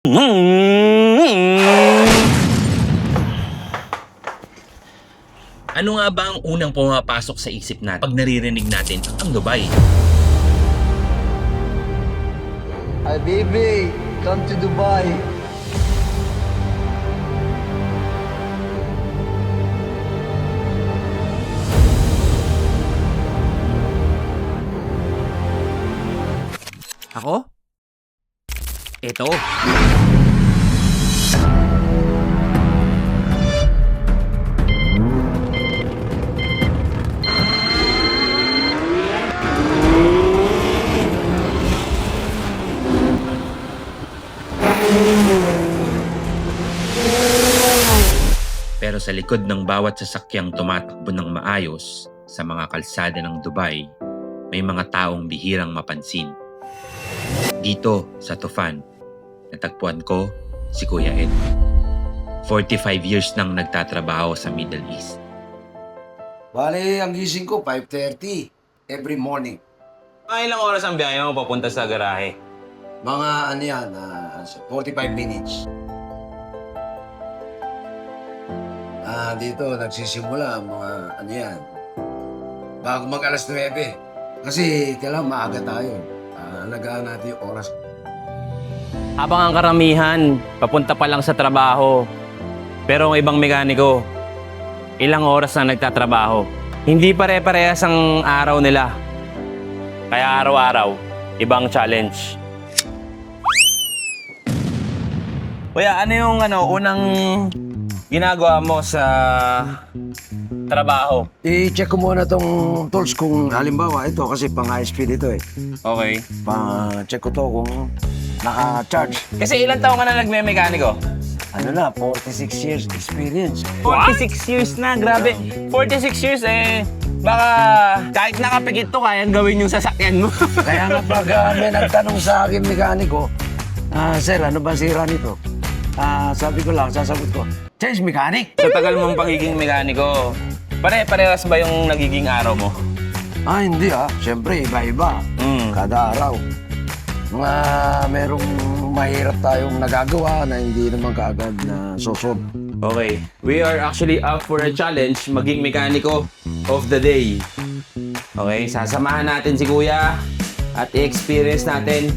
Ano nga ba ang unang pumapasok sa isip natin pag naririnig natin ang Dubai? Habibi, come to Dubai. Ako? Ito. Pero sa likod ng bawat sasakyang tumatakbo ng maayos sa mga kalsada ng Dubai, may mga taong bihirang mapansin. Dito sa Tufan, natagpuan ko si Kuya Ed. 45 years nang nagtatrabaho sa Middle East. Bale, ang gising ko, 5:30 every morning. Ilang oras ang biyahe mo papunta sa garahe? Mga ano yan, 45 minutes. Dito nagsisimula ang mga ano yan, bago mag alas 9. Kasi kailangan maaga tayo. Alagaan natin yung oras. Habang ang karamihan, papunta pa lang sa trabaho. Pero ang ibang mekaniko, ilang oras na nagtatrabaho. Hindi pare-parehas ang araw nila. Kaya araw-araw, ibang challenge. Kuya, ano yung unang ginagawa mo sa trabaho? I-check ko muna tong tools kung halimbawa ito kasi pang high speed ito eh. Okay. Pa-check ko to kung naka-charge. Kasi ilang taon ka na nagme-mekaniko? Ano na, 46 years experience. 46 years na, grabe. 46 years baka kahit nakapikit to, kayang gawin yung sasakyan mo. Kaya nga pag may nagtanong sa akin mekaniko, sir, ano ba sira nito? Sabi ko lang, sasagot ko, change mechanic. Sa tagal mong pagiging mekaniko, pare-parehas ba yung nagiging araw mo? Hindi siyempre iba-iba. Kada araw. Mga merong mahirap tayong nagagawa na hindi naman kaagad na susunod. Okay, we are actually up for a challenge, maging mekaniko of the day. Okay, sasamahan natin si Kuya at i-experience natin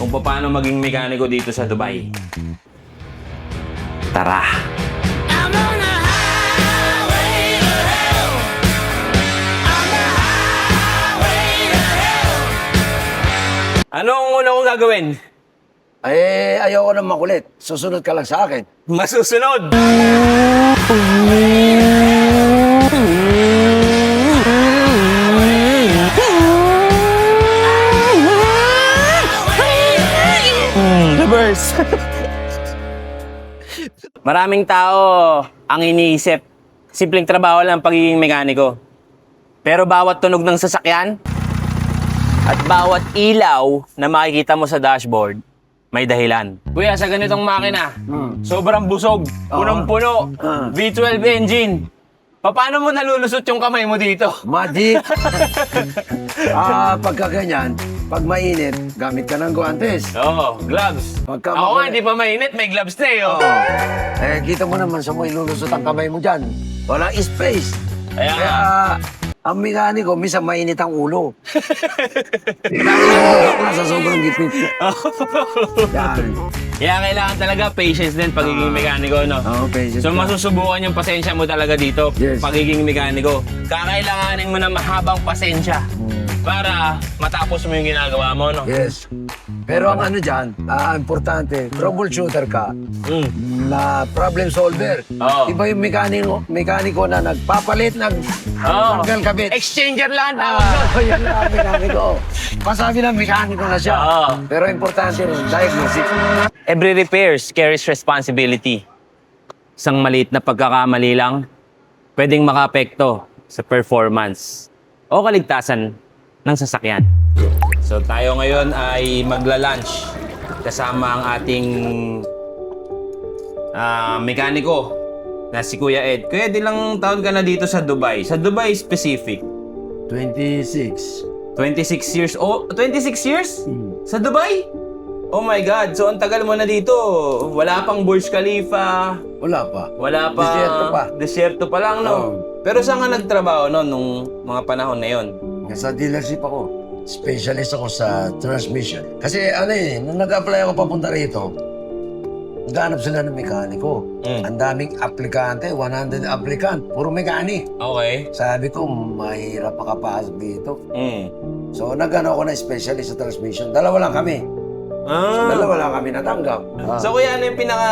kung paano maging mekaniko dito sa Dubai. Tara! Anong una kong gagawin? Ayoko na makulit. Susunod ka lang sa akin. Masusunod! Reverse! Maraming tao ang iniisip, simpleng trabaho lang ang pagiging mekaniko. Pero bawat tunog ng sasakyan at bawat ilaw na makikita mo sa dashboard, may dahilan. Kuya, sa ganitong makina, sobrang busog, punong-puno, V12 engine. Paano mo nalulusot yung kamay mo dito? Magic! Pagka ganyan, pag mainit, gamit ka ng guantes. Oo, gloves. Pagka Ako nga, hindi pa mainit, may gloves na eh. Oh. Kita mo naman sa mo ilulusot ang kamay mo dyan. Walang space. Kaya nga. Ang mekaniko, minsan mainit ang ulo. Ako na sa sobrang gipit. Yan. Kaya kailangan talaga patience din pagiging mekaniko, no? Patience. So masusubukan yung pasensya mo talaga dito, Yes. pagiging mekaniko. Kakailanganin mo na mahabang pasensya para matapos mo yung ginagawa mo, no? Yes. Pero ang ano dyan, importante, troubleshooter ka na problem solver. Oo. Iba yung mekaniko na nagpapalit, tanggal kabit. Exchanger lang. Yan na ang mekaniko. Pasabi ng mekaniko na siya. Oo. Pero importante rin, diagnosis. Every repairs carries responsibility. Isang maliit na pagkakamali lang, pwedeng makaapekto sa performance o kaligtasan ng sasakyan. So tayo ngayon ay magla-lunch kasama ang ating mekaniko na si Kuya Ed. Kuya, ilang taon ka na dito sa Dubai? Sa Dubai specific? 26. 26 years. Oh, 26 years? Sa Dubai? Oh my God, so ang tagal mo na dito. Wala pang Burj Khalifa, Wala pa. wala pa. Desierto pa. Desierto pa lang, no? Oo. Pero saan ka nagtrabaho no, nung mga panahon na yon? Sa dealership ako. Specialist ako sa transmission. Kasi ano nung nag-apply ako papunta rito, naghanap sila ng mekaniko. Ang daming aplikante, 100 applicant, puro mekanik. Okay. Sabi ko, mahirap makapasok dito. Mm. So, nag-ano ako na specialist sa transmission. Dalawa lang kami. Ah. Dalawa lang kami natanggap. So kuya, ano yung pinaka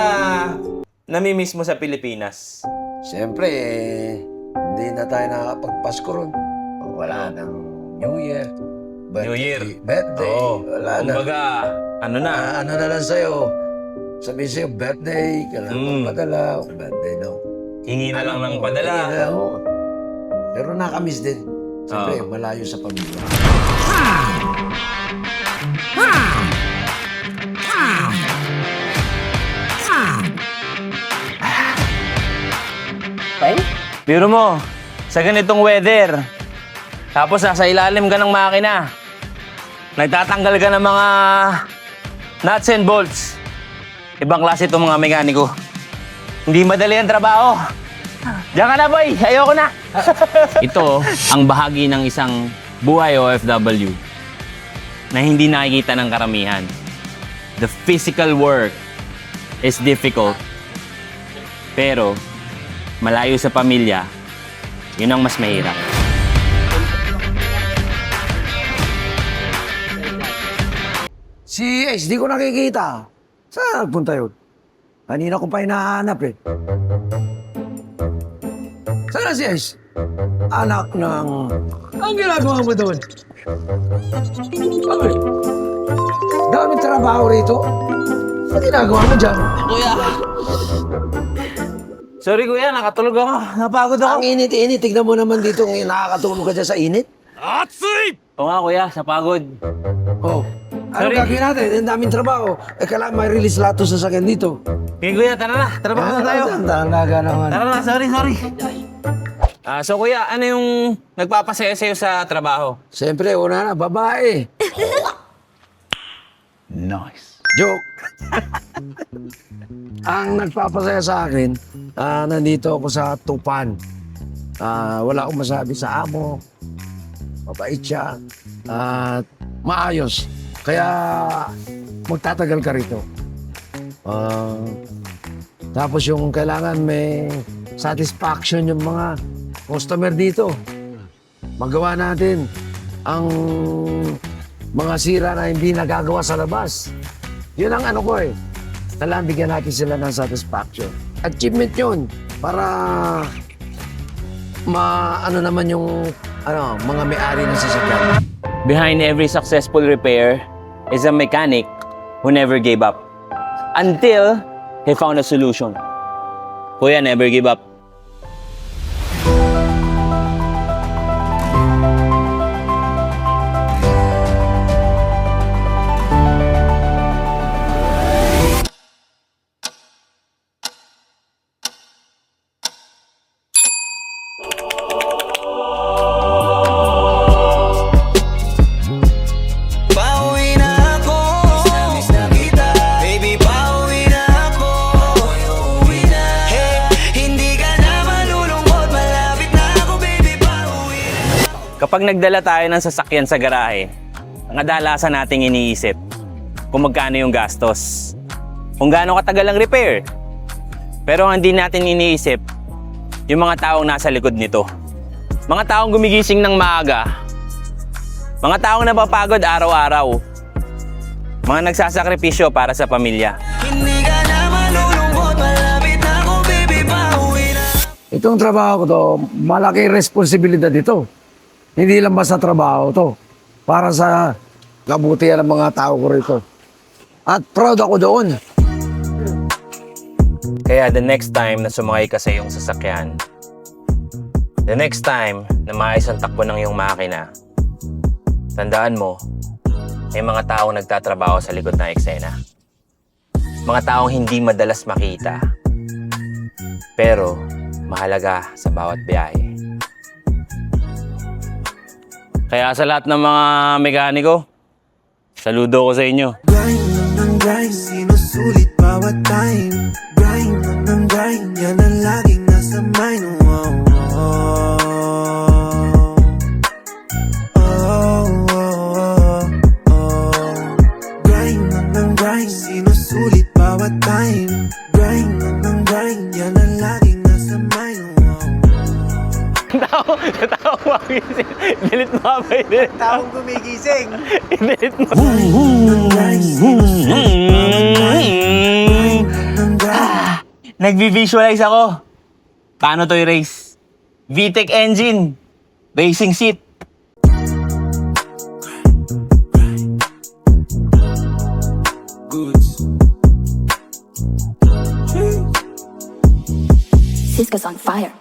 namimiss mo sa Pilipinas? Siyempre, hindi na tayo nakakapagpasko ron. Wala nang New Year. New Year. Birthday. Oo. Wala na. Kumbaga, ano na? Ano na lang sa'yo. Sabihin sa'yo, birthday. Kailangan magpadala. Birthday daw. Hingi na lang ng padala. Pero nakamiss din. Siyempre, malayo sa pamilya. Biro mo, sa ganitong weather, tapos nasa ilalim ka ng makina, nagtatanggal ka ng mga nuts and bolts. Ibang klase itong mga mekaniko. Hindi madali ang trabaho. Diyan ka na, boy. Ayoko na. Ito ang bahagi ng isang buhay OFW na hindi nakikita ng karamihan. The physical work is difficult. Pero, malayo sa pamilya, yun ang mas mahirap. Si Ace, di ko nakikita. Saan nagpunta yun? Kanina ko pa hinahanap eh. Saan na si Ace? Anak ng... Ang ginagawa mo doon? Bakit? Daming trabaho rito. Ano ginagawa mo dyan? Kuya! Sorry kuya, nakatulog ako. Napagod ako. Ang init-init. Tignan mo naman dito kung nakakatulog ka dyan sa init. Oo nga kuya, sa pagod. Oh. Ano Sorry. gagawin natin? Ang daming trabaho. Kailangan may release lahat to sa sakyan dito. Okay kuya, tara na. Trabaho na tayo. Talaga naman. Tara na, sorry. So kuya, ano yung nagpapasaya sa'yo sa trabaho? Siyempre, una na, babae. Nice. Joke. Ang nagpapasaya sa akin, nandito ako sa Tupan. Wala akong masabi sa amo. Mabait siya. At maayos. Kaya magtatagal ka rito. Tapos yung kailangan may satisfaction yung mga customer dito. Magawa natin ang mga sira na hindi nagagawa sa labas. Yun ang ano ko eh. Kailangan bigyan natin sila ng satisfaction. Achievement yun para ano naman yung mga may-ari ng sasakyan. Behind every successful repair is a mechanic who never gave up until he found a solution. Kuya, never give up. Pauwi na ako. Miss na kita. Baby, pauwi na ako. Uuwi na. Hey, hindi ka na malulungkot. Malapit na ako, baby, pauwi na. Kapag nagdala tayo ng sasakyan sa garahe, ang kadalasan nating iniisip kung magkano yung gastos, kung gaano katagal ang repair. Pero ang hindi natin iniisip, yung mga taong nasa likod nito. Mga taong gumigising ng maaga, mga taong napapagod araw-araw, mga nagsasakripisyo para sa pamilya. Hindi ka na malulungkot. Malapit na ako, baby, pauwi na. Itong trabaho ko to, malaki responsibilidad ito. Hindi lang basta trabaho to. Para sa kabutihan ng mga tao ko rito. At proud ako doon. Kaya the next time na sumakay ka sa iyong sasakyan, the next time na maayos ang takbo ng iyong makina, tandaan mo, may mga taong nagtatrabaho sa likod ng eksena. Mga taong hindi madalas makita, pero mahalaga sa bawat biyahe. Kaya sa lahat ng mga mekaniko, saludo ko sa inyo. Grind lang ng Sinusulit bawat time. Grind lang ng grind, yan ang laging nasa mind. Grind lang ng grind, sinusulit bawat time. Grind lang ng grind, yan ang laging nasa mind. Tao magising. Delete mo ba yun? Delete mo. Taong gumigising. Delete mo. Nagvi-visualize ako. Paano to i-race? VTEC engine. Racing seat. Cisco's on fire.